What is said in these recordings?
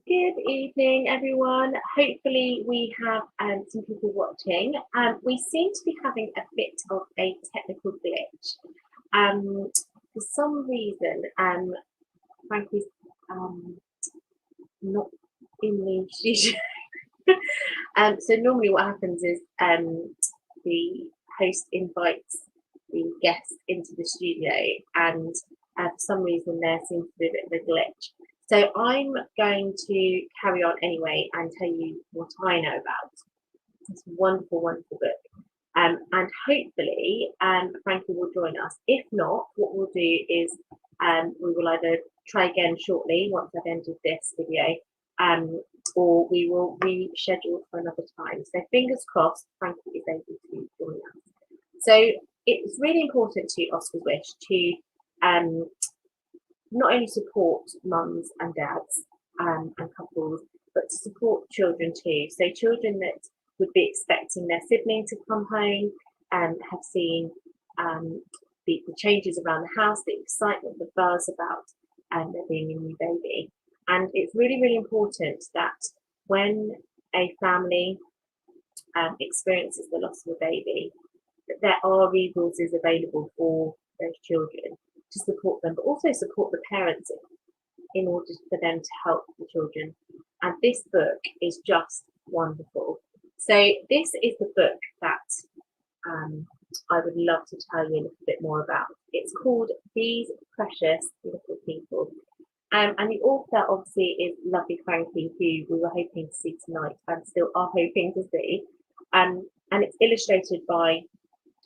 Good evening, everyone. Hopefully we have some people watching. We seem to be having a bit of a technical glitch. For some reason, Frankie's not in the studio. So normally what happens is the host invites the guest into the studio, and for some reason there seems to be a bit of a glitch. So I'm going to carry on anyway and tell you what I know about this wonderful, wonderful book. And hopefully Frankie will join us. If not, what we'll do is we will either try again shortly once I've ended this video, or we will reschedule for another time. So fingers crossed Frankie is able to join us. So it's really important to Oscar's Wish to not only support mums and dads and couples, but to support children too. So children that would be expecting their sibling to come home and have seen the changes around the house, the excitement, the buzz about there being a new baby. And it's really, really important that when a family experiences the loss of a baby, that there are resources available for those children to support them, but also support the parents in order for them to help the children. And this book is just wonderful. So this is the book that I would love to tell you a little bit more about. It's called These Precious Little People. And the author obviously is lovely Frankie, who we were hoping to see tonight and still are hoping to see. And it's illustrated by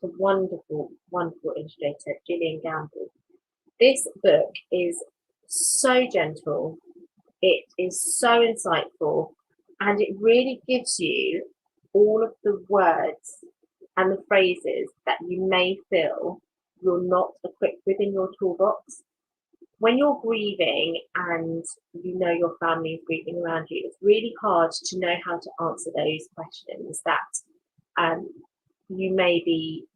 a wonderful, wonderful illustrator, Gillian Gamble. This book is so gentle, it is so insightful, and it really gives you all of the words and the phrases that you may feel you're not equipped with in your toolbox. When you're grieving and you know your family is grieving around you, it's really hard to know how to answer those questions that you may be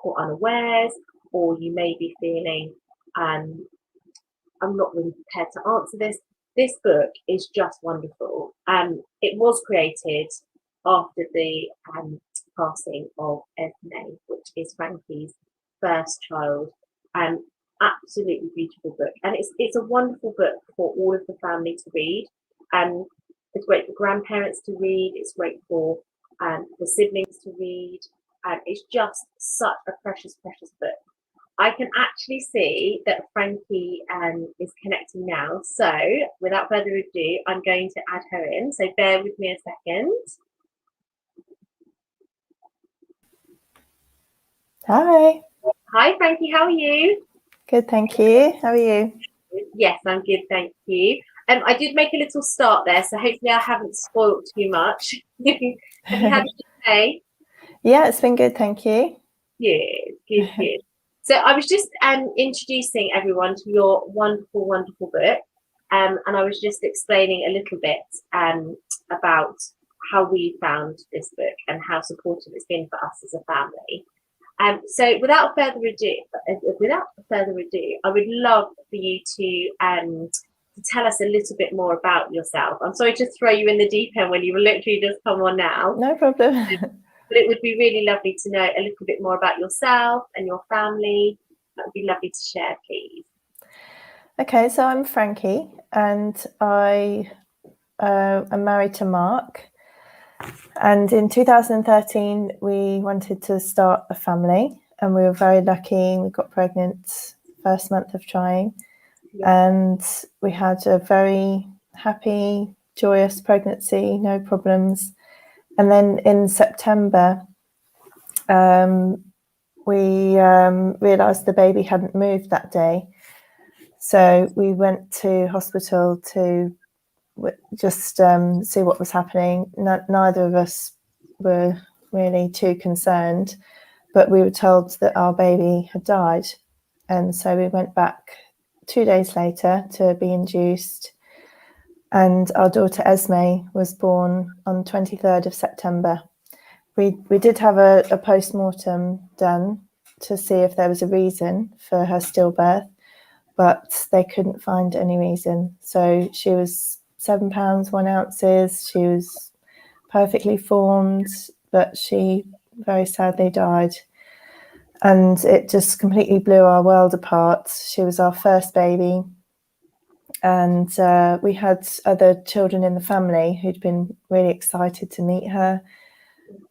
caught unawares, or you may be feeling I'm not really prepared to answer this. This book is just wonderful. It was created after the passing of Esme, which is Frankie's first child. Absolutely beautiful book, and it's a wonderful book for all of the family to read. It's great for grandparents to read. It's great for siblings to read. It's just such a precious, precious book. I can actually see that Frankie is connecting now. So without further ado, I'm going to add her in. So bear with me a second. Hi. Hi, Frankie. How are you? Good, thank you. How are you? Yes, I'm good, thank you. I did make a little start there, so hopefully I haven't spoiled too much. Have you had a good day? Yeah, it's been good, thank you. Good. So I was just introducing everyone to your wonderful, wonderful book, and I was just explaining a little bit about how we found this book and how supportive it's been for us as a family. So without further ado, I would love for you to tell us a little bit more about yourself. I'm sorry to throw you in the deep end when you were literally just come on now. No problem. But it would be really lovely to know a little bit more about yourself and your family. That would be lovely to share, please. Okay, so I'm Frankie, and I am married to Mark. And in 2013, we wanted to start a family, and we were very lucky. We got pregnant first month of trying, and we had a very happy, joyous pregnancy, no problems. And then in September, we realised the baby hadn't moved that day. So we went to hospital to just see what was happening. Neither of us were really too concerned, but we were told that our baby had died. And so we went back 2 days later to be induced. And our daughter Esme was born on 23rd of September. We did have a post-mortem done to see if there was a reason for her stillbirth, but they couldn't find any reason. So she was £7 1 ounces. She was perfectly formed, but she very sadly died. And it just completely blew our world apart. She was our first baby. And we had other children in the family who'd been really excited to meet her.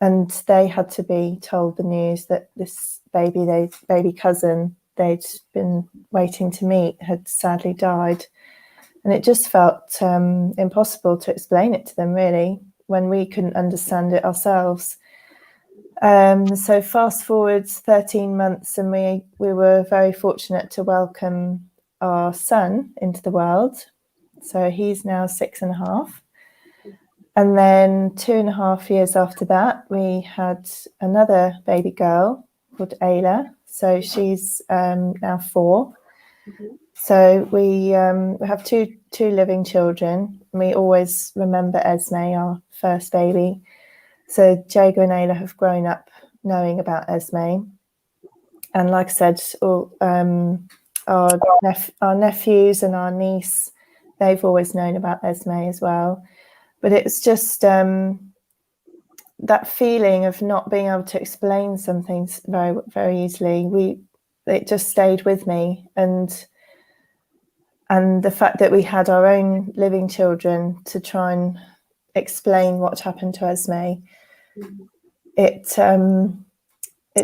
And they had to be told the news that this baby cousin they'd been waiting to meet had sadly died. And it just felt impossible to explain it to them, really, when we couldn't understand it ourselves. So fast forward 13 months, and we were very fortunate to welcome our son into the world. So he's now 6.5. And then 2.5 years after that, we had another baby girl called Ayla. So she's now 4. So we have two living children. We always remember Esme, our first baby. So Jago and Ayla have grown up knowing about Esme. And like I said, all, our nephews and our niece, they've always known about Esme as well. But it's just that feeling of not being able to explain something very, very easily. It just stayed with me. And the fact that we had our own living children to try and explain what happened to Esme, it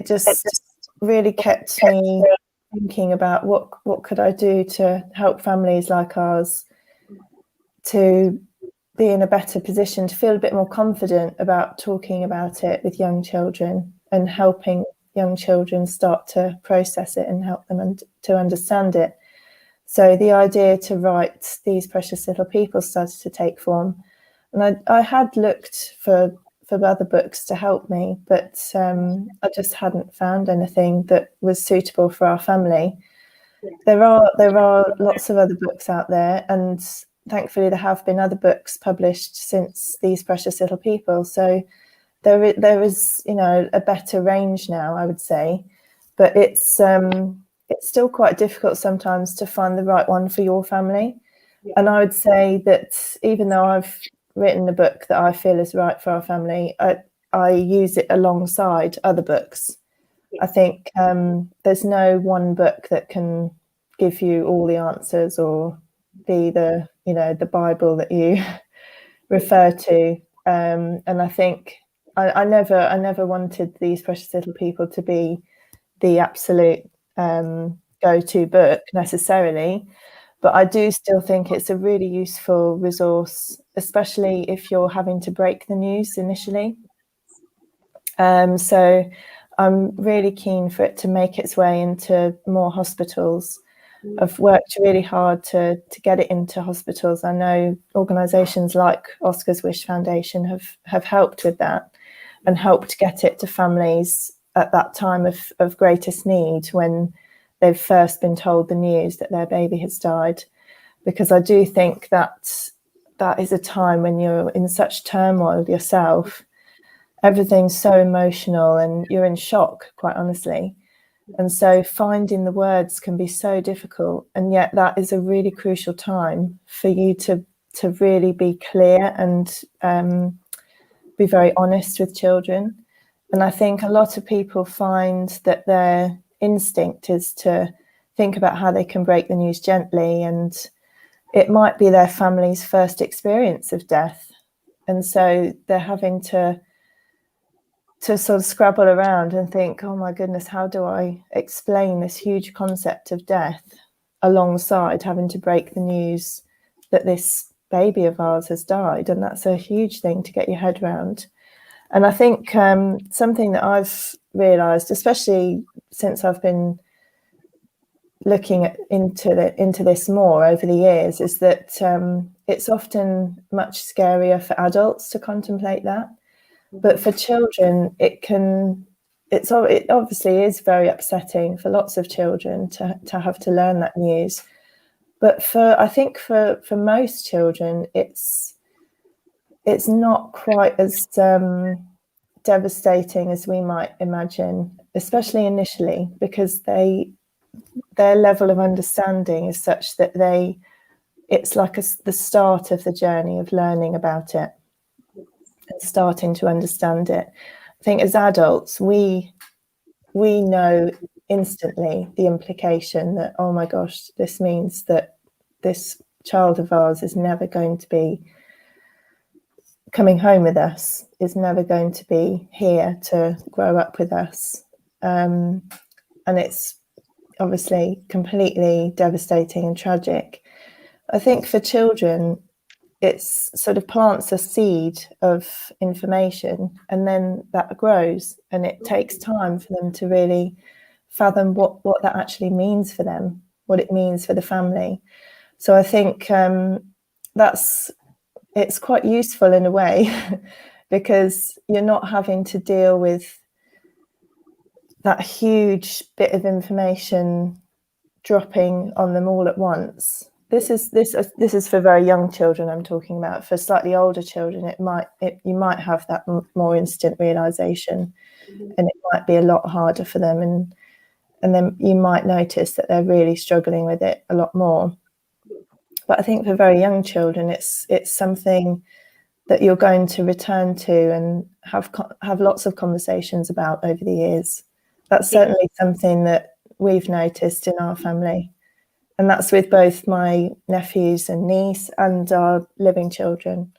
just really kept me thinking about what could I do to help families like ours to be in a better position, to feel a bit more confident about talking about it with young children and helping young children start to process it and help them to understand it. So the idea to write These Precious Little People started to take form. And I had looked for other books to help me, but I just hadn't found anything that was suitable for our family. There are lots of other books out there, and thankfully there have been other books published since These Precious Little People. So there is, a better range now, I would say, but it's still quite difficult sometimes to find the right one for your family. And I would say that even though I've written a book that I feel is right for our family, I use it alongside other books. I think there's no one book that can give you all the answers or be the Bible that you refer to. And I think I never wanted These Precious Little People to be the absolute go-to book necessarily, but I do still think it's a really useful resource, especially if you're having to break the news initially. So I'm really keen for it to make its way into more hospitals. I've worked really hard to get it into hospitals. I know organisations like Oscar's Wish Foundation have helped with that and helped get it to families at that time of greatest need when they've first been told the news that their baby has died. Because I do think that is a time when you're in such turmoil yourself. Everything's so emotional and you're in shock, quite honestly. And so finding the words can be so difficult. And yet that is a really crucial time for you to really be clear and be very honest with children. And I think a lot of people find that their instinct is to think about how they can break the news gently, and it might be their family's first experience of death. And so they're having to sort of scrabble around and think, oh my goodness, how do I explain this huge concept of death alongside having to break the news that this baby of ours has died? And that's a huge thing to get your head around. And I think something that I've realised, especially since I've been looking into this more over the years, is that it's often much scarier for adults to contemplate that. But for children, it obviously is very upsetting for lots of children to have to learn that news. But I think for most children, it's not quite as devastating as we might imagine, especially initially, because their level of understanding is such that they it's like the start of the journey of learning about it and starting to understand it. I think as adults, we know instantly the implication that, oh my gosh, this means that this child of ours is never going to be coming home with us, is never going to be here to grow up with us. And it's obviously completely devastating and tragic. I think for children, it's sort of plants a seed of information, and then that grows, and it takes time for them to really fathom what that actually means for them, what it means for the family. So I think it's quite useful in a way because you're not having to deal with that huge bit of information dropping on them all at once. This is for very young children I'm talking about. For slightly older children, you might have that more instant realization, and it might be a lot harder for them, and then you might notice that they're really struggling with it a lot more. But I think for very young children, it's something that you're going to return to and have lots of conversations about over the years. That's certainly something that we've noticed in our family. And that's with both my nephews and niece and our living children.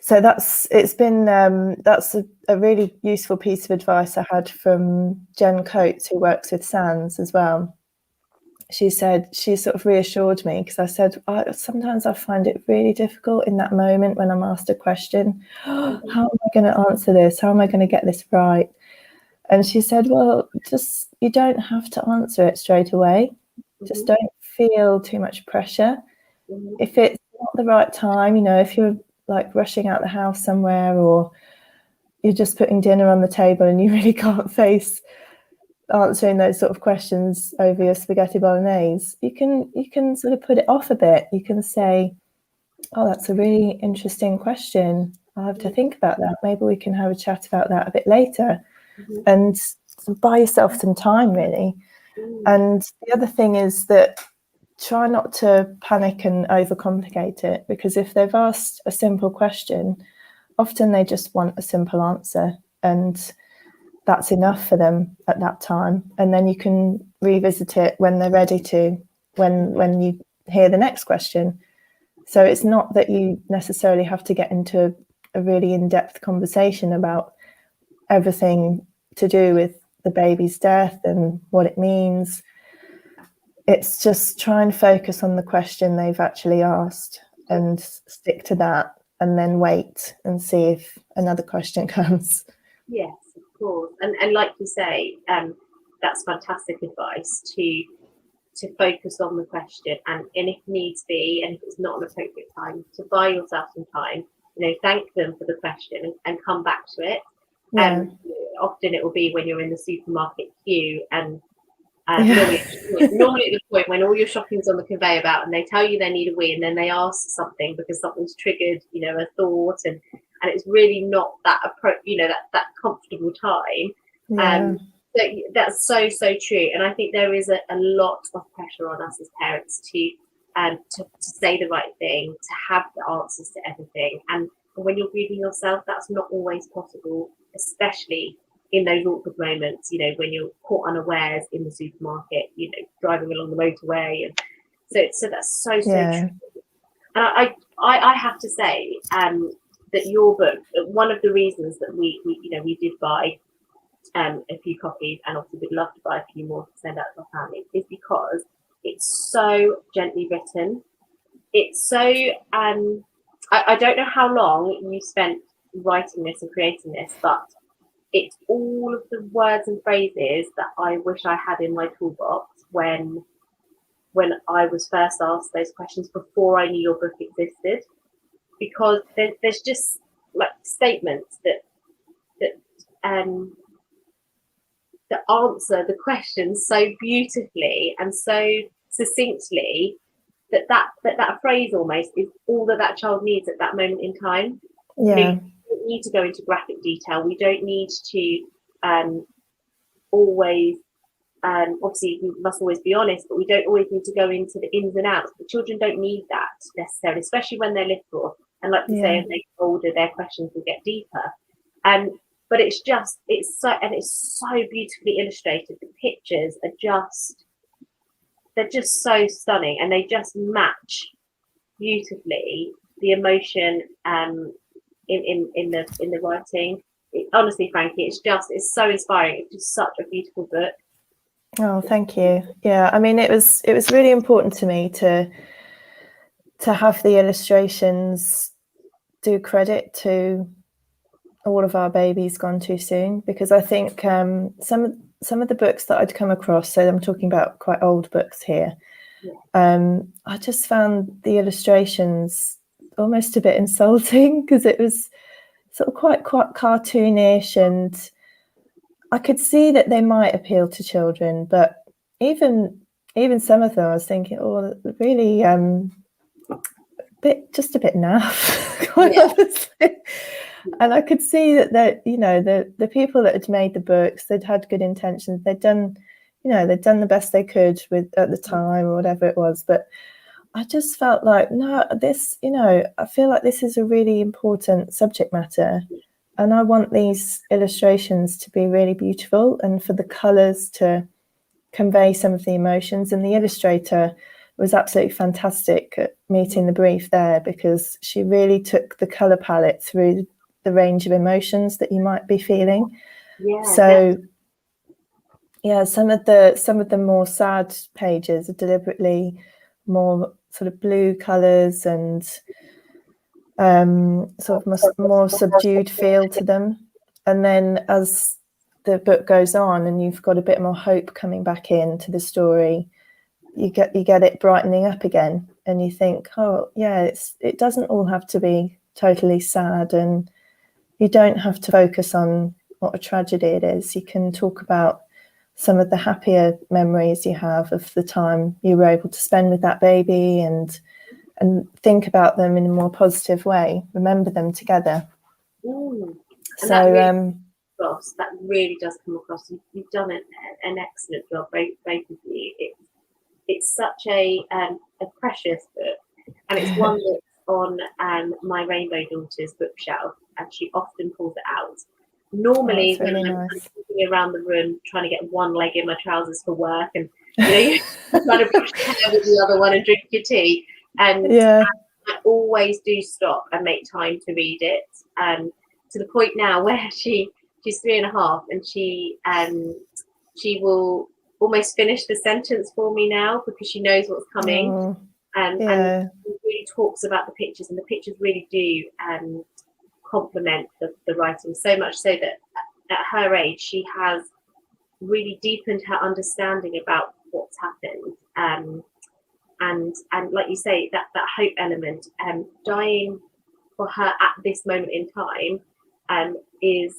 So that's a really useful piece of advice I had from Jen Coates, who works with SANS as well. She sort of reassured me, because I said, sometimes I find it really difficult in that moment when I'm asked a question. How am I going to answer this? How am I going to get this right? And she said, well, you don't have to answer it straight away. Just don't feel too much pressure. If it's not the right time, if you're like rushing out the house somewhere, or you're just putting dinner on the table and you really can't face answering those sort of questions over your spaghetti bolognese, you can sort of put it off a bit. You can say, oh, that's a really interesting question. I'll have to think about that. Maybe we can have a chat about that a bit later. And buy yourself some time, really. And the other thing is that try not to panic and overcomplicate it, because if they've asked a simple question, often they just want a simple answer, and that's enough for them at that time. And then you can revisit it when they're ready to, when you hear the next question. So it's not that you necessarily have to get into a really in-depth conversation about everything to do with the baby's death and what it means. It's just try and focus on the question they've actually asked and stick to that, and then wait and see if another question comes. Yes, of course. And like you say, that's fantastic advice to focus on the question, and if needs be, and if it's not an appropriate time, to buy yourself some time, thank them for the question and come back to it. Yeah. Often it will be when you're in the supermarket queue, and normally at the point when all your shopping's on the conveyor belt and they tell you they need a wee, and then they ask something because something's triggered, a thought, and it's really not that that comfortable time. So that's so true, and I think there is a lot of pressure on us as parents to say the right thing, to have the answers to everything, and when you're grieving yourself, that's not always possible, especially in those awkward moments, when you're caught unawares in the supermarket, driving along the motorway, and so that's so true. And I have to say that your book, one of the reasons that we did buy a few copies, and obviously we'd love to buy a few more to send out to our family, is because it's so gently written. It's so I don't know how long you spent writing this and creating this, but it's all of the words and phrases that I wish I had in my toolbox when I was first asked those questions before I knew your book existed, because there's just like statements that answer the questions so beautifully and so succinctly that phrase almost is all that child needs at that moment in time. We don't need to go into graphic detail. We don't need to always obviously we must always be honest, but we don't always need to go into the ins and outs. The children don't need that necessarily, especially when they're little. And like you say, as they get older, their questions will get deeper. But it's so beautifully illustrated. The pictures are they're just so stunning, and they just match beautifully the emotion in the writing. Honestly, Frankie, it's so inspiring. It's just such a beautiful book. Oh, thank you. Yeah, I mean, it was really important to me to have the illustrations do credit to all of our babies gone too soon, because I think some of the books that I'd come across, so I'm talking about quite old books here, I just found the illustrations almost a bit insulting, because it was sort of quite cartoonish, and I could see that they might appeal to children, but even some of them, I was thinking, oh, really, just a bit naff, quite honestly. And I could see that the people that had made the books, they'd had good intentions. They'd done the best they could at the time, or whatever it was. But I just felt like, no, this, I feel like this is a really important subject matter. And I want these illustrations to be really beautiful, and for the colours to convey some of the emotions. And the illustrator was absolutely fantastic at meeting the brief there, because she really took the colour palette through the range of emotions that you might be feeling. So some of the more sad pages are deliberately more sort of blue colours and sort of more subdued feel to them. And then as the book goes on and you've got a bit more hope coming back into the story, you get it brightening up again, and you think, oh yeah, it doesn't all have to be totally sad, and you don't have to focus on what a tragedy it is. You can talk about some of the happier memories you have of the time you were able to spend with that baby, and think about them in a more positive way, remember them together. That really does come across. You've done an excellent job, both of you. It's such a precious book, and it's one that's on my Rainbow Daughters bookshelf, and she often pulls it out. Normally, when I'm walking around the room trying to get one leg in my trousers for work, and you're trying to brush your hair with the other one and drink your tea, and I always do stop and make time to read it. To the point now where she's 3.5, and she will almost finish the sentence for me now, because she knows what's coming. And she really talks about the pictures, and the pictures really do complement the writing, so much so that at her age she has really deepened her understanding about what's happened. And like you say, that hope element, dying for her at this moment in time, is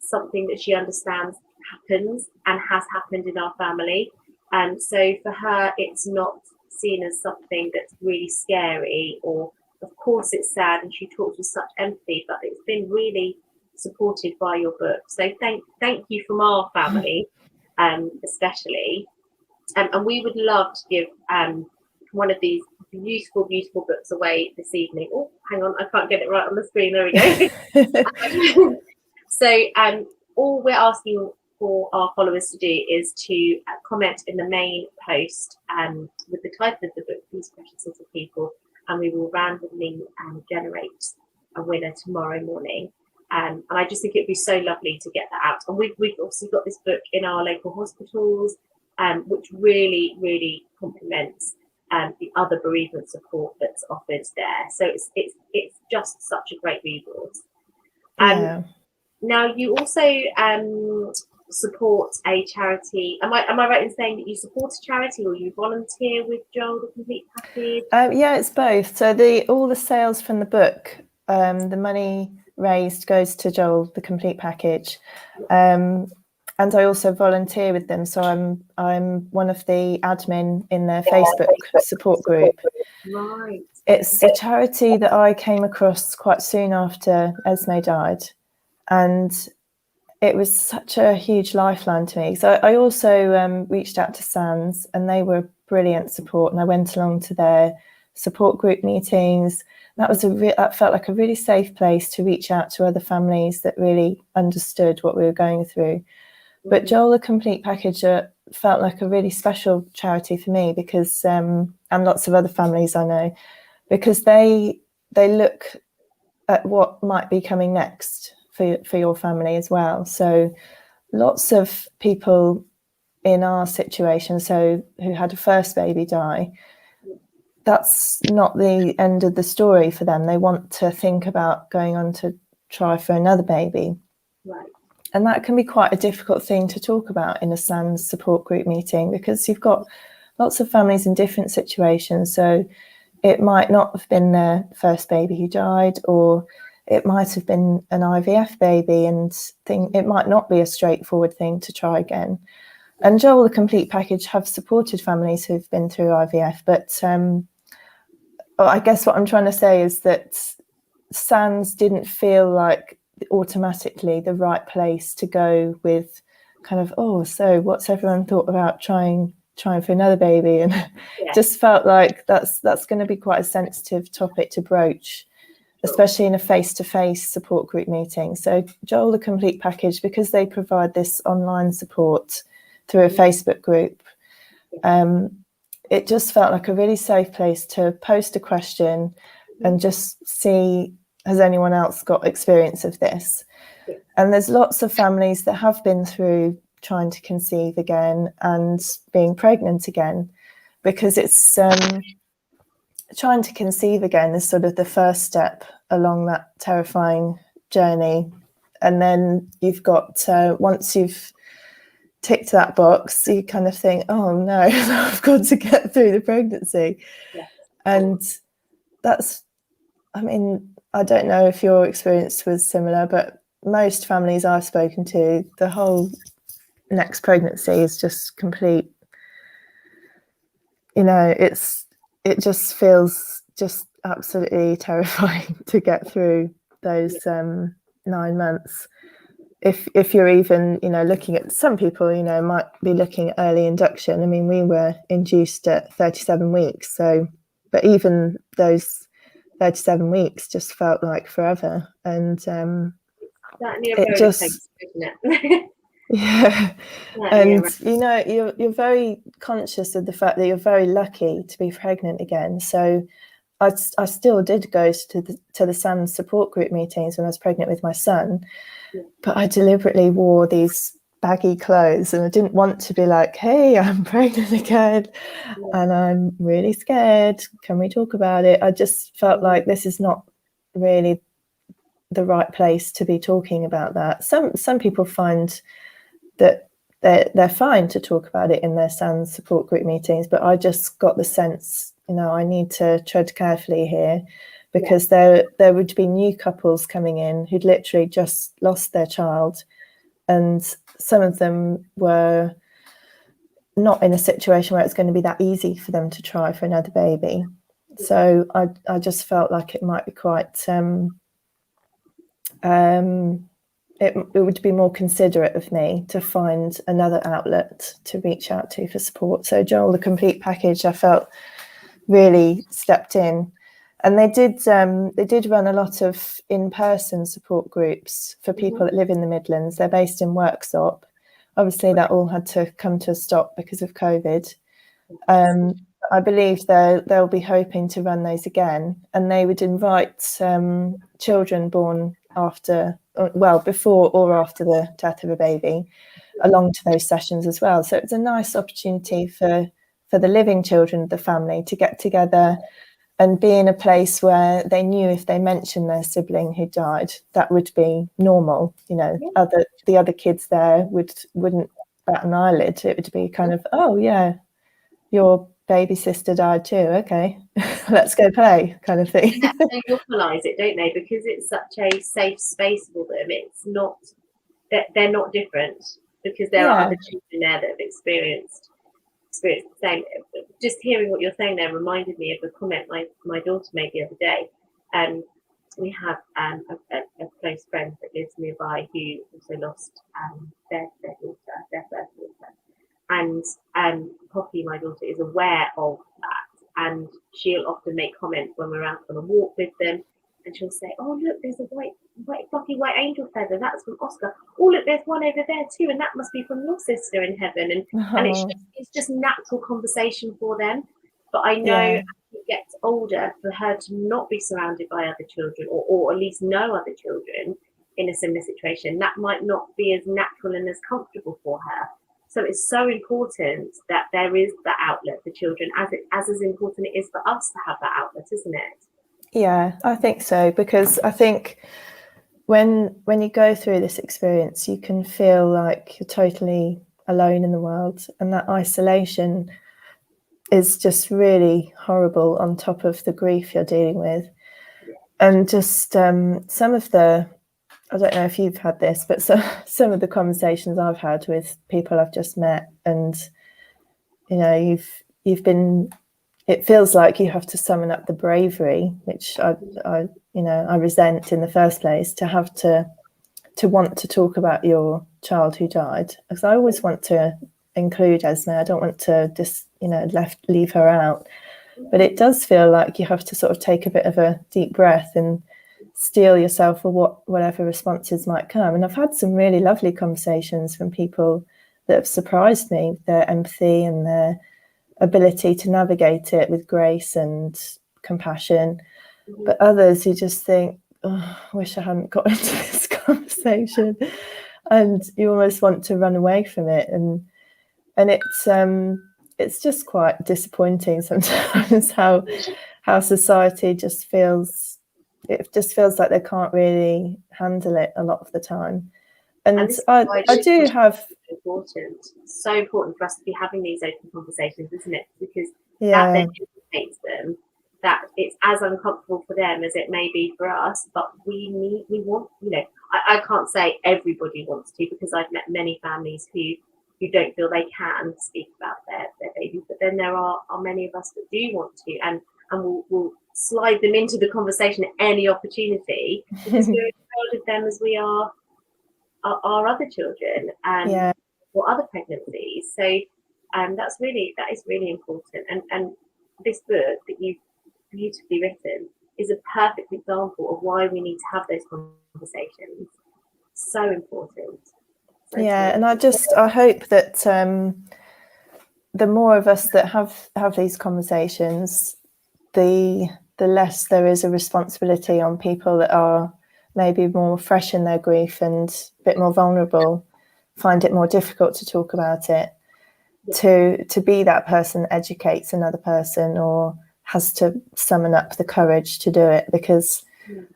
something that she understands happens and has happened in our family. So for her, it's not seen as something that's really scary, or of course it's sad, and she talks with such empathy, but it's been really supported by your book. So thank you from our family, especially. And we would love to give one of these beautiful books away this evening. Oh, hang on, I can't get it right on the screen. There we go. So all we're asking for our followers to do is to comment in the main post with the title of the book, These Precious Little People, and we will randomly generate a winner tomorrow morning. And I just think it'd be so lovely to get that out. And we've also got this book in our local hospitals, which really complements the other bereavement support that's offered there. So it's just such a great resource. Now you also support a charity. Am I right in saying that you support a charity, or you volunteer with Joel the Complete Package? Yeah, it's both. So all the sales from the book, the money raised goes to Joel the Complete Package, and I also volunteer with them. So I'm one of the admin in their Facebook support group. Right. It's a charity that I came across quite soon after Esme died, and it was such a huge lifeline to me. So I also reached out to SANS, and they were brilliant support, and I went along to their support group meetings. That was that felt like a really safe place to reach out to other families that really understood what we were going through. But Joel the Complete Package felt like a really special charity for me because, and lots of other families I know, because they look at what might be coming next for your family as well. So lots of people in our situation, so who had a first baby die, that's not the end of the story for them. They want to think about going on to try for another baby. Right. And that can be quite a difficult thing to talk about in a SANS support group meeting, because you've got lots of families in different situations. So it might not have been their first baby who died, or it might have been an IVF baby, and it might not be a straightforward thing to try again. And Joel the Complete Package have supported families who've been through IVF, but I guess what I'm trying to say is that SANS didn't feel like automatically the right place to go with kind of, oh, so what's everyone thought about trying for another baby? And just felt like that's going to be quite a sensitive topic to broach, especially in a face-to-face support group meeting. So Joel the Complete Package, because they provide this online support through a Facebook group, it just felt like a really safe place to post a question and just see, has anyone else got experience of this? And there's lots of families that have been through trying to conceive again and being pregnant again, because it's trying to conceive again is sort of the first step along that terrifying journey. And then you've got, once you've ticked that box, you kind of think, oh no, I've got to get through the pregnancy. And that's, I mean, I don't know if your experience was similar, but most families I've spoken to, the whole next pregnancy is just complete, it just feels just absolutely terrifying to get through those 9 months. If you're even, looking at, some people, might be looking at early induction. I mean, we were induced at 37 weeks. So, but even those 37 weeks just felt like forever. And it just, isn't it? yeah. And, you're very conscious of the fact that you're very lucky to be pregnant again. So I still did go to the SANS support group meetings when I was pregnant with my son, but I deliberately wore these baggy clothes, and I didn't want to be like, hey, I'm pregnant again and I'm really scared. Can we talk about it? I just felt like this is not really the right place to be talking about that. Some people find that they're fine to talk about it in their SANS support group meetings, but I just got the sense, I need to tread carefully here, because there would be new couples coming in who'd literally just lost their child, and some of them were not in a situation where it's going to be that easy for them to try for another baby. So I just felt like it might be quite it would be more considerate of me to find another outlet to reach out to for support. So Joel the Complete Package, I felt, really stepped in, and they did run a lot of in-person support groups for people that live in the Midlands. They're based in Worksop. Obviously that all had to come to a stop because of COVID. I believe they'll be hoping to run those again, and they would invite children born before or after the death of a baby along to those sessions as well. So it's a nice opportunity for the living children of the family to get together and be in a place where they knew if they mentioned their sibling who died, that would be normal. The other kids there wouldn't bat an eyelid. It would be kind of, oh yeah, your baby sister died too. Okay, let's go play, kind of thing. They normalise it, don't they? Because it's such a safe space for them. It's not that they're not different, because there are other children there that have experienced the same. Just hearing what you're saying there reminded me of a comment my daughter made the other day. we have a close friend that lives nearby who also lost their daughter, their first daughter. And Poppy, my daughter, is aware of that, and she'll often make comments when we're out on a walk with them, and she'll say, "Oh, look, there's a fluffy white angel feather. That's from Oscar. Oh, look, there's one over there too, and that must be from your sister in heaven." And it's just natural conversation for them. But I know as it gets older, for her to not be surrounded by other children, or at least no other children in a similar situation, that might not be as natural and as comfortable for her. So it's so important that there is that outlet for children, as important it is for us to have that outlet, isn't it? Yeah, I think so, because I think when you go through this experience, you can feel like you're totally alone in the world, and that isolation is just really horrible on top of the grief you're dealing with. And just some of the, I don't know if you've had this, but some of the conversations I've had with people I've just met, and you've been, it feels like you have to summon up the bravery, which I resent in the first place, to have to want to talk about your child who died, because I always want to include Esme. I don't want to just leave her out, but it does feel like you have to sort of take a bit of a deep breath and steel yourself for whatever responses might come. And I've had some really lovely conversations from people that have surprised me, their empathy and their ability to navigate it with grace and compassion. But others who just think, oh, I wish I hadn't got into this conversation, and you almost want to run away from it. And it's just quite disappointing sometimes how society just feels like they can't really handle it a lot of the time. And I do have so important for us to be having these open conversations, isn't it? Because that then educates them that it's as uncomfortable for them as it may be for us, but we want, I can't say everybody wants to, because I've met many families who don't feel they can speak about their babies, but then there are many of us that do want to, and we'll slide them into the conversation at any opportunity, because we're as proud of them as we are our other children or other pregnancies. So that is really important, and this book that you've beautifully written is a perfect example of why we need to have those conversations. So important. And I hope that the more of us that have these conversations, the less there is a responsibility on people that are maybe more fresh in their grief and a bit more vulnerable, find it more difficult to talk about it, to be that person that educates another person or has to summon up the courage to do it. Because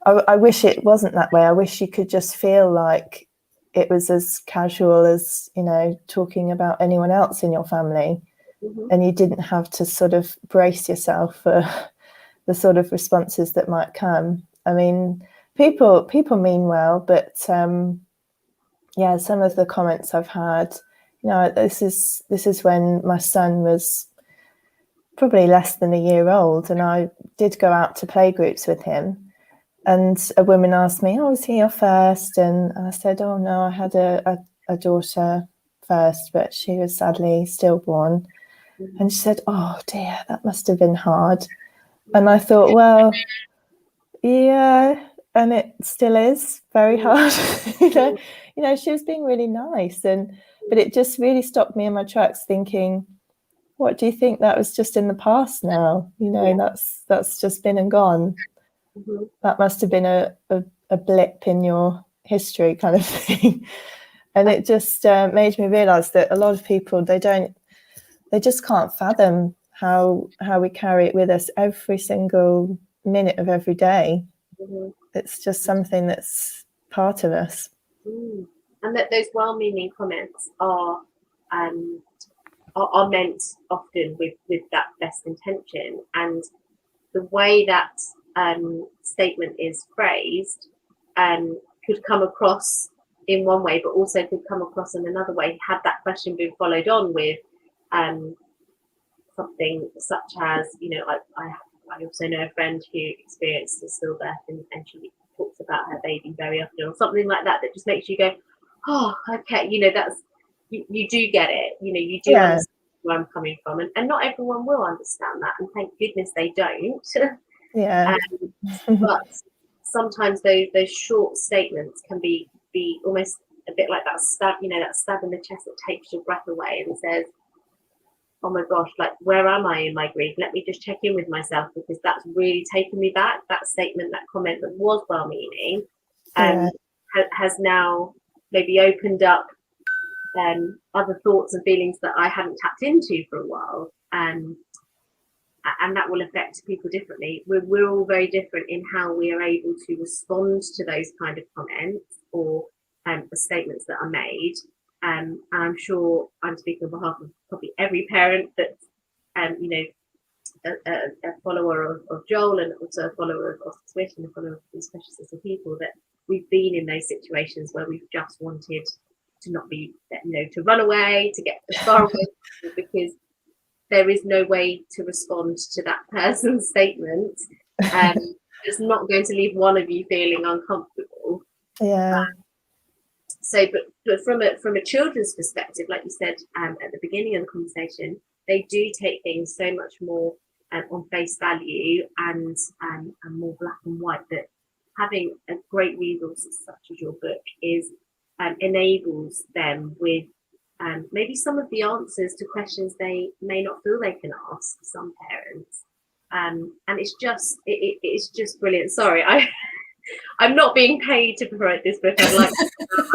I wish it wasn't that way. I wish you could just feel like it was as casual as, talking about anyone else in your family, and you didn't have to sort of brace yourself for the sort of responses that might come. I mean, people mean well, but some of the comments I've had, this is when my son was probably less than a year old, and I did go out to playgroups with him. And a woman asked me, "Oh, was he your first?" And I said, "Oh no, I had a daughter first, but she was sadly stillborn." And she said, "Oh dear, that must have been hard." And I thought, well, yeah, and it still is very hard. She was being really nice, but it just really stopped me in my tracks, thinking, what do you think? That was just in the past now. That's just been and gone. That must have been a blip in your history, kind of thing. And it just made me realize that a lot of people, they just can't fathom how we carry it with us every single minute of every day. It's just something that's part of us. And that those well-meaning comments are meant often with that best intention, and the way that statement is phrased could come across in one way, but also could come across in another way, had that question been followed on with something such as, I also know a friend who experienced a stillbirth, and she talks about her baby very often, or something like that, that just makes you go, oh, okay, you know, that's, you do get it, you know, you do understand where I'm coming from, and not everyone will understand that, and thank goodness they don't. Yeah. But sometimes those short statements can be almost a bit like that stab, you know, that stab in the chest that takes your breath away and says, oh my gosh, like, where am I in my grief? Let me just check in with myself, because that's really taken me back. That statement, that comment that was well-meaning, has now maybe opened up other thoughts and feelings that I hadn't tapped into for a while. And that will affect people differently. We're all very different in how we are able to respond to those kind of comments or the statements that are made. And I'm sure I'm speaking on behalf of probably every parent that, you know, a follower of Joel, and also a follower of Swish, and a follower of these precious little people, that we've been in those situations where we've just wanted to not be, you know, to run away, to get as far away, because there is no way to respond to that person's statement. It's not going to leave one of you feeling uncomfortable. Yeah. So, but from a children's perspective, like you said at the beginning of the conversation, they do take things so much more on face value and more black and white, that having a great resource such as your book is enables them with maybe some of the answers to questions they may not feel they can ask some parents. And it's just brilliant. Sorry, I'm not being paid to promote this book. I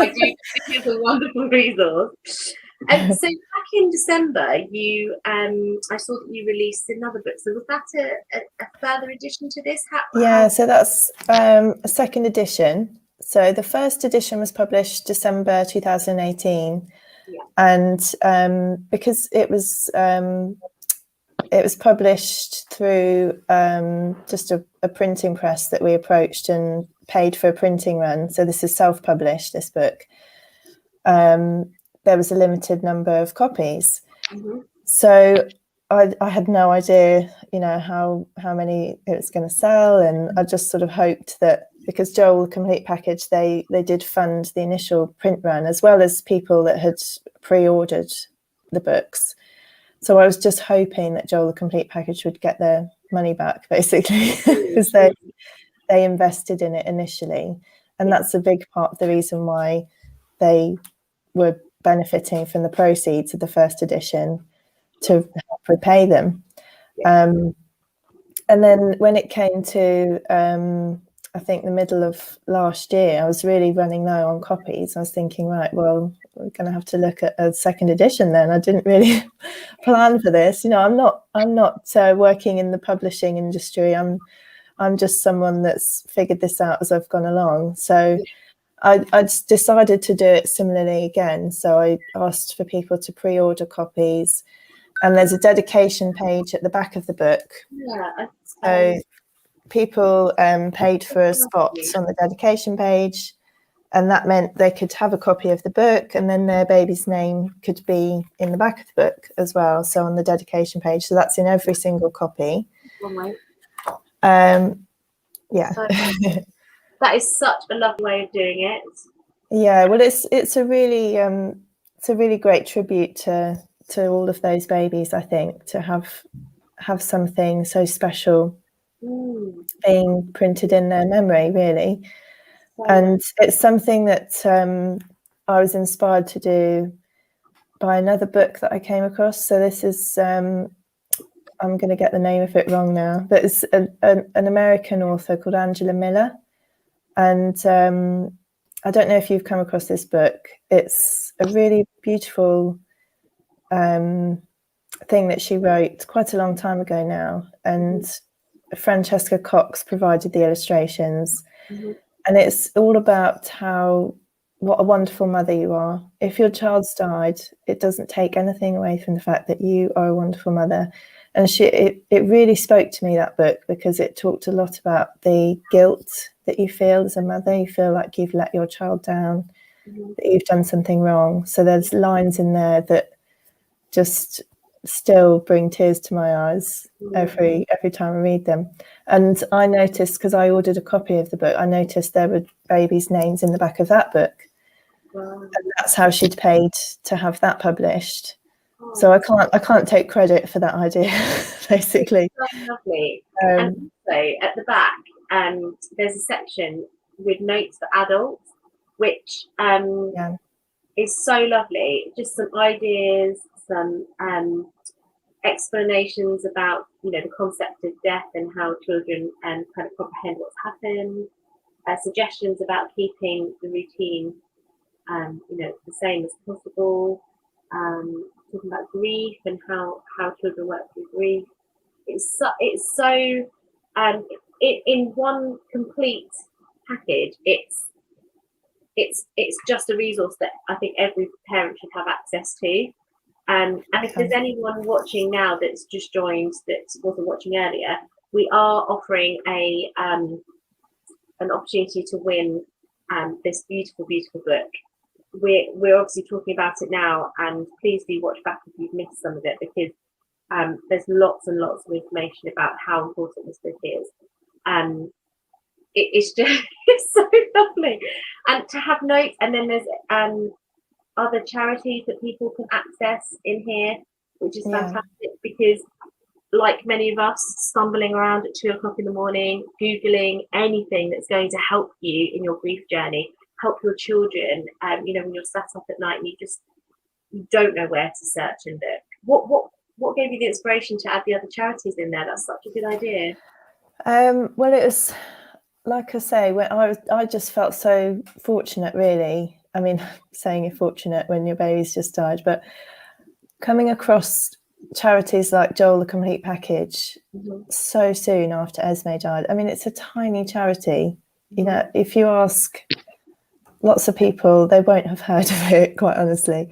do think it's a wonderful resource. And so back in December, you I saw that you released another book. So was that a further addition to this? So that's a second edition. So the first edition was published December 2018. Yeah. And because it was published through just a printing press that we approached and paid for a printing run. So this is self-published, this book. There was a limited number of copies. Mm-hmm. So I had no idea, you know, how many it was going to sell. And I just sort of hoped that, because Joel Complete Package, they did fund the initial print run, as well as people that had pre-ordered the books. So I was just hoping that Joel the Complete Package would get their money back, basically, because they invested in it initially. And that's a big part of the reason why they were benefiting from the proceeds of the first edition, to help repay them. And then when it came to, I think, the middle of last year, I was really running low on copies. I was thinking, right, well, we're going to have to look at a second edition then. I didn't really plan for this. You know, I'm not working in the publishing industry. I'm just someone that's figured this out as I've gone along. So I decided to do it similarly again. So I asked for people to pre-order copies, and there's a dedication page at the back of the book. So people paid for a spot on the dedication page, and that meant they could have a copy of the book, and then their baby's name could be in the back of the book as well, so on the dedication page. So that's in every single copy. That is such a lovely way of doing it. Yeah, well, it's a really great tribute to all of those babies, I think, to have something so special being printed in their memory, really. And it's something that I was inspired to do by another book that I came across. So this is, I'm going to get the name of it wrong now, but it's an American author called Angela Miller. And I don't know if you've come across this book. It's a really beautiful thing that she wrote quite a long time ago now. And Francesca Cox provided the illustrations. And it's all about what a wonderful mother you are. If your child's died, it doesn't take anything away from the fact that you are a wonderful mother. And it really spoke to me, that book, because it talked a lot about the guilt that you feel as a mother. You feel like you've let your child down, that you've done something wrong. So there's lines in there that just still bring tears to my eyes every time I read them. And I noticed, because I ordered a copy of the book, I noticed there were babies' names in the back of that book. Wow. And that's how she'd paid to have that published. So I can't take credit for that idea, basically. It's so lovely. And also at the back, there's a section with notes for adults, which is so lovely. Just some ideas, some explanations about, you know, the concept of death and how children kind of comprehend what's happened. Suggestions about keeping the routine, you know, the same as possible. Talking about grief and how children work through grief. It's so in one complete package. It's just a resource that I think every parent should have access to. And if there's anyone watching now that's just joined that wasn't watching earlier, we are offering an opportunity to win this beautiful book. We're obviously talking about it now, and please do watch back if you've missed some of it, because there's lots and lots of information about how important this book is. It's just it's so lovely, and to have notes, and then there's other charities that people can access in here, which is fantastic, because like many of us, stumbling around at 2 o'clock in the morning, Googling anything that's going to help you in your grief journey, help your children, you know, when you're sat up at night and you don't know where to search and look. What gave you the inspiration to add the other charities in there? That's such a good idea. Well, it was, like I say, when I just felt so fortunate, really. I mean, saying you're fortunate when your baby's just died, but coming across charities like Joel the Complete Package so soon after Esme died. I mean, it's a tiny charity. You know, if you ask lots of people, they won't have heard of it, quite honestly.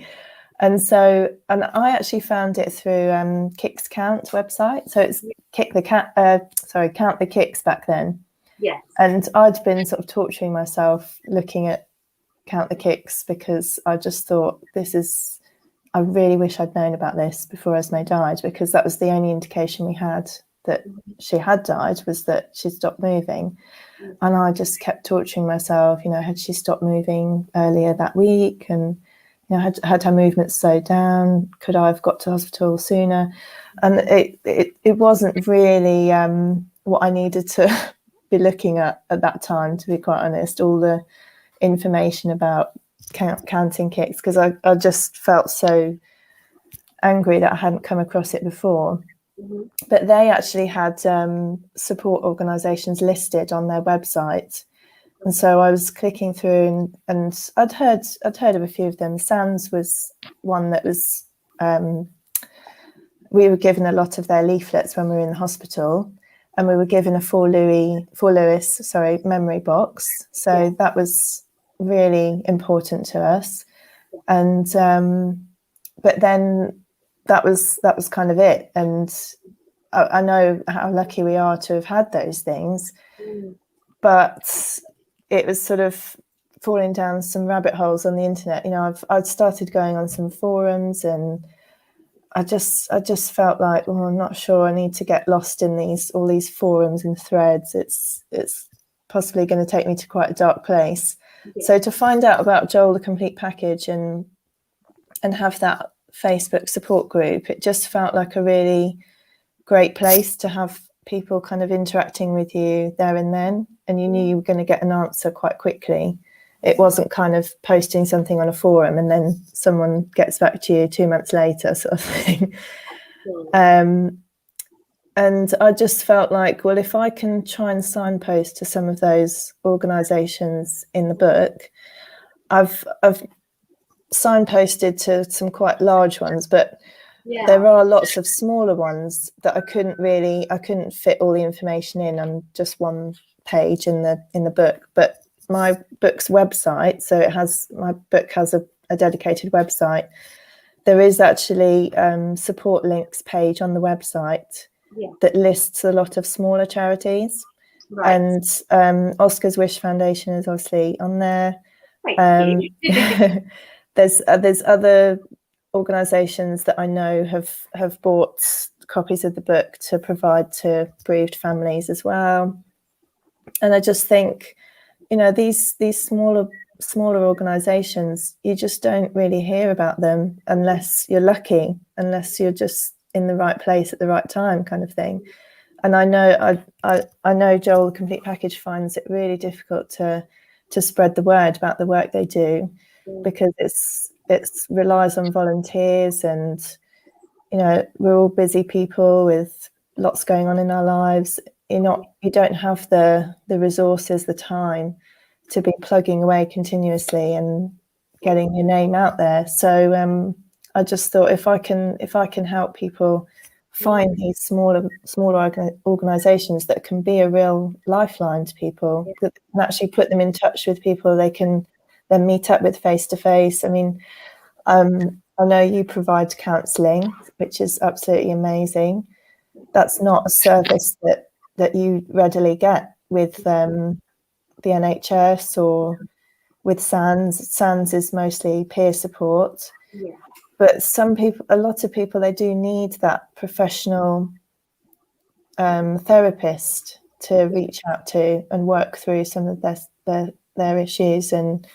And I actually found it through Kicks Count website. So it's Count the Kicks back then. Yes. And I'd been sort of torturing myself looking at Count the Kicks, because I just thought, I really wish I'd known about this before Esme died, because that was the only indication we had that she had died, was that she stopped moving. And I just kept torturing myself, you know, had she stopped moving earlier that week, and you know, had her movements slowed down, could I have got to hospital sooner? And it wasn't really what I needed to be looking at that time, to be quite honest, all the information about counting kicks, because I just felt so angry that I hadn't come across it before. But they actually had support organisations listed on their website, and so I was clicking through, and I'd heard of a few of them. SANS was one that was we were given a lot of their leaflets when we were in the hospital, and we were given a for Lewis memory box, so that was really important to us. And but then that was kind of it. And I know how lucky we are to have had those things, but it was sort of falling down some rabbit holes on the internet. You know, I'd started going on some forums, and I just felt like, well, I'm not sure, I need to get lost in all these forums and threads. It's possibly going to take me to quite a dark place. So to find out about Joel the Complete Package and have that Facebook support group, it just felt like a really great place to have people kind of interacting with you there and then, and you knew you were going to get an answer quite quickly. It wasn't kind of posting something on a forum and then someone gets back to you 2 months later, sort of thing. And I just felt like, well, if I can try and signpost to some of those organisations in the book, I've signposted to some quite large ones, but there are lots of smaller ones that I couldn't fit all the information in on just one page in the book. But my book's website, so my book has a dedicated website. There is actually support links page on the website that lists a lot of smaller charities, and Oscar's Wish Foundation is obviously on there. There's other organisations that I know have bought copies of the book to provide to bereaved families as well. And I just think, you know, these smaller organisations, you just don't really hear about them unless you're lucky, unless you're just in the right place at the right time, kind of thing. And I know Joel, the Complete Package, finds it really difficult to spread the word about the work they do, because it relies on volunteers, and you know, we're all busy people with lots going on in our lives. You don't have the resources, the time to be plugging away continuously and getting your name out there. So I just thought, if I can help people find these smaller organisations that can be a real lifeline to people, that can actually put them in touch with people they can then meet up with face to face. I mean, I know you provide counselling, which is absolutely amazing. That's not a service that you readily get with the NHS or with SANS. SANS is mostly peer support. Yeah. But a lot of people, they do need that professional therapist to reach out to and work through some of their issues and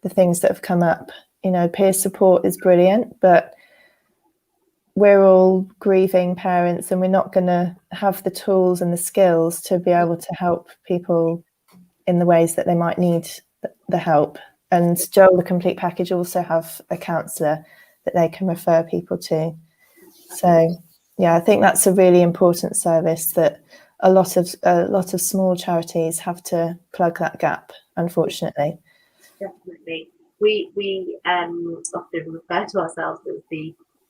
the things that have come up. You know, peer support is brilliant, but we're all grieving parents, and we're not going to have the tools and the skills to be able to help people in the ways that they might need the help. And Joel, the Complete Package, also have a counsellor that they can refer people to. So yeah, I think that's a really important service that a lot of small charities have to plug that gap, unfortunately. Definitely. We often refer to ourselves as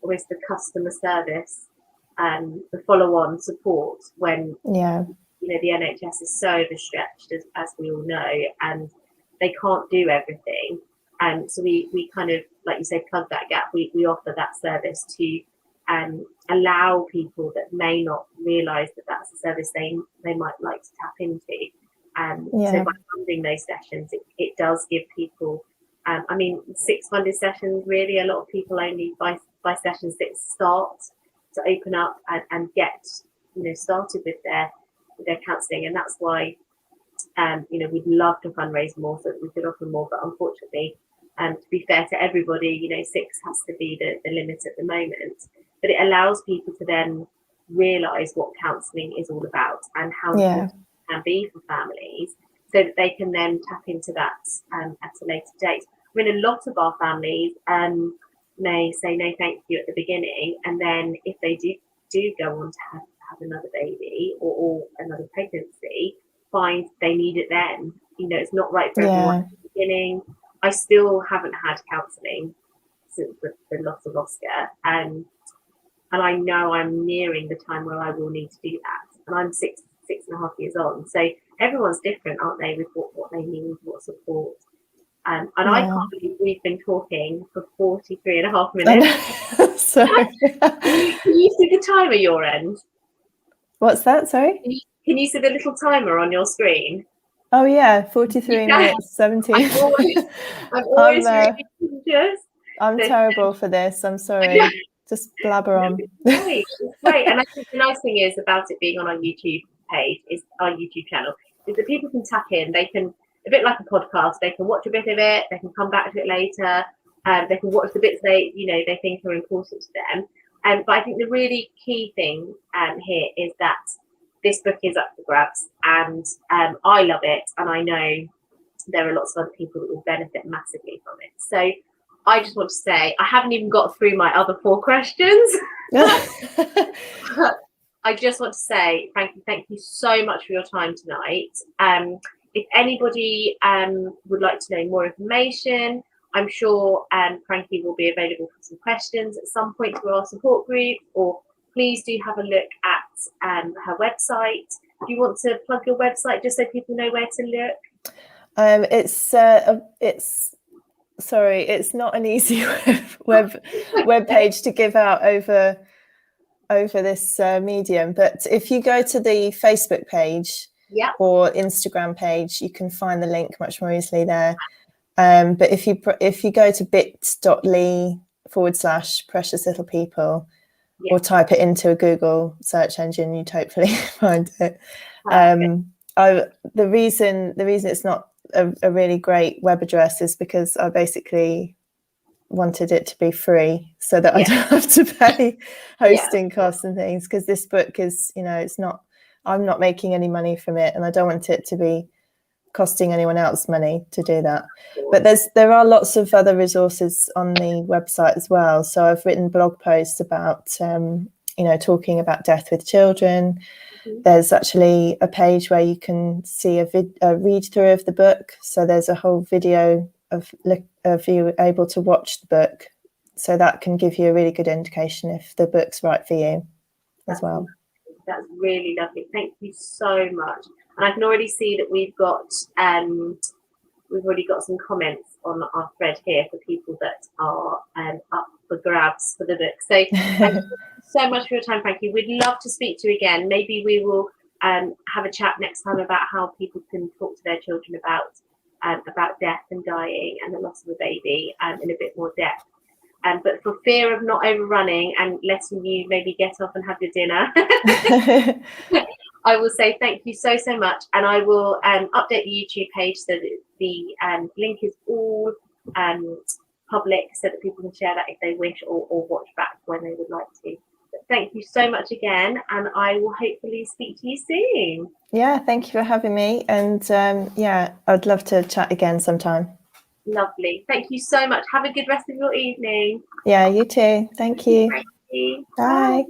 almost the customer service, the follow-on support when you know, the NHS is so overstretched, as we all know, and they can't do everything. And so we kind of, like you say, plug that gap. We offer that service to allow people that may not realise that that's a service they might like to tap into. So by funding those sessions, it does give people, I mean, 6 funded sessions, really, a lot of people only by sessions that start to open up and get, you know, started with their counselling. And that's why, you know, we'd love to fundraise more so that we could offer more, but unfortunately, to be fair to everybody, you know, 6 has to be the limit at the moment. But it allows people to then realise what counselling is all about and how important it can be for families, so that they can then tap into that at a later date. I mean, a lot of our families may say no thank you at the beginning, and then if they do go on to have another baby or another pregnancy, find they need it then. You know, it's not right for everyone at the beginning. I still haven't had counselling since the loss of Oscar, and I know I'm nearing the time where I will need to do that. And I'm 6.5 years on, so everyone's different, aren't they, with what they need, what support. And I can't believe we've been talking for 43.5 minutes. Sorry. Can you see the timer your end? What's that? Sorry? Can you see the little timer on your screen? Oh yeah, 43 minutes, 17. I'm always really conscious. I'm terrible for this. I'm sorry. Just blabber on. It's great. And I think the nice thing is about it being on our YouTube page, is our YouTube channel, is that people can tap in. They can, a bit like a podcast, they can watch a bit of it, they can come back to it later, they can watch the bits they think are important to them. But I think the really key thing here is that this book is up for grabs, and I love it, and I know there are lots of other people that will benefit massively from it. So I just want to say, I haven't even got through my other 4 questions. I just want to say, Frankie, thank you so much for your time tonight. If anybody would like to know more information, I'm sure Frankie will be available for some questions at some point through our support group, or please do have a look at her website. Do you want to plug your website just so people know where to look? It's not an easy web page to give out over this medium, but if you go to the Facebook page or Instagram page, you can find the link much more easily there. But if you go to bit.ly / precious little people, or type it into a Google search engine, you'd hopefully find it. The reason it's not a really great web address is because I basically wanted it to be free so that I don't have to pay hosting costs and things, because this book is, I'm not making any money from it, and I don't want it to be costing anyone else money to do that. But there are lots of other resources on the website as well. So I've written blog posts about talking about death with children. There's actually a page where you can see a read through of the book. So there's a whole video of you able to watch the book. So that can give you a really good indication if the book's right for you as well. That's really lovely. Thank you so much. And I can already see that we've already got some comments on our thread here for people that are up for grabs for the book. So thank you so much for your time, Frankie. We'd love to speak to you again. Maybe we will have a chat next time about how people can talk to their children about death and dying and the loss of a baby in a bit more depth. But for fear of not overrunning and letting you maybe get off and have your dinner, I will say thank you so much, and I will update the YouTube page so that the link is all public, so that people can share that if they wish, or watch back when they would like to. But thank you so much again, and I will hopefully speak to you soon. Yeah, thank you for having me, and I'd love to chat again sometime. Lovely. Thank you so much. Have a good rest of your evening. Yeah, you too. Thank you. Thank you. Bye.